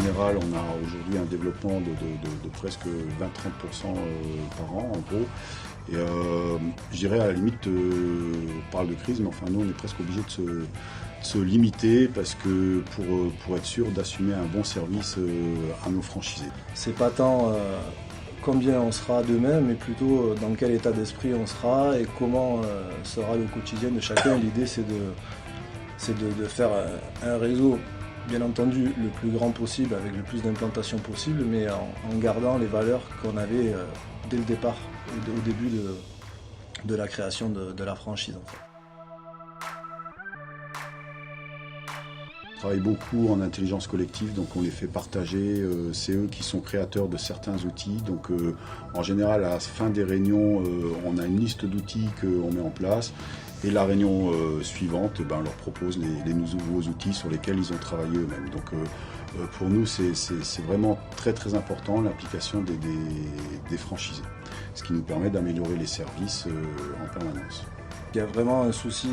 général, on a aujourd'hui un développement de presque 20-30% par an, en gros. Et je dirais à la limite, on parle de crise, mais enfin nous on est presque obligé de se limiter parce que pour être sûr d'assumer un bon service à nos franchisés. C'est pas tant combien on sera demain, mais plutôt dans quel état d'esprit on sera et comment sera le quotidien de chacun. L'idée c'est de faire un réseau, bien entendu, le plus grand possible, avec le plus d'implantation possible, mais en gardant les valeurs qu'on avait dès le départ, au début de la création de la franchise. En fait. On travaille beaucoup en intelligence collective, donc on les fait partager. C'est eux qui sont créateurs de certains outils. Donc en général, à la fin des réunions, on a une liste d'outils qu'on met en place. Et la réunion suivante, on leur propose les nouveaux outils sur lesquels ils ont travaillé eux-mêmes. Donc pour nous, c'est vraiment très très important l'implication des franchisés, ce qui nous permet d'améliorer les services en permanence. Il y a vraiment un souci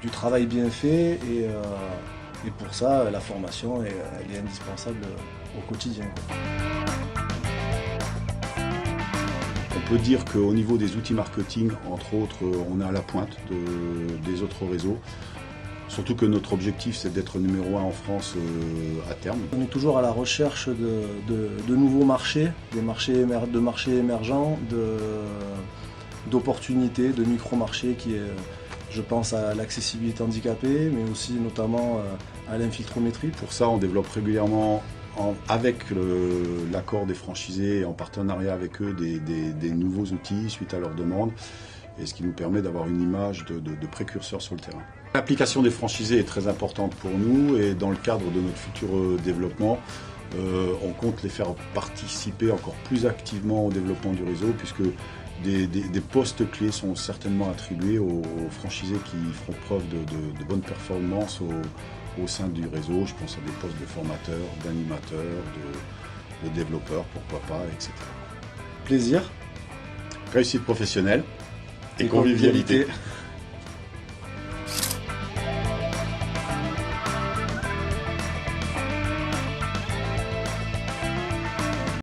du travail bien fait et pour ça, la formation elle est indispensable au quotidien. On peut dire qu'au niveau des outils marketing, entre autres, on est à la pointe des autres réseaux. Surtout que notre objectif, c'est d'être numéro 1 en France à terme. On est toujours à la recherche de nouveaux marchés, de marchés émergents, d'opportunités, de micro-marchés qui est, je pense à l'accessibilité handicapée, mais aussi notamment à l'infiltrométrie. Pour ça, on développe régulièrement, avec l'accord des franchisés et en partenariat avec eux, des nouveaux outils suite à leurs demandes, et ce qui nous permet d'avoir une image de précurseur sur le terrain. L'application des franchisés est très importante pour nous et dans le cadre de notre futur développement, on compte les faire participer encore plus activement au développement du réseau puisque des postes clés sont certainement attribués aux franchisés qui feront preuve de bonnes performances au sein du réseau. Je pense à des postes de formateurs, d'animateurs, de développeurs, pourquoi pas, etc. Plaisir. Réussite professionnelle et convivialité.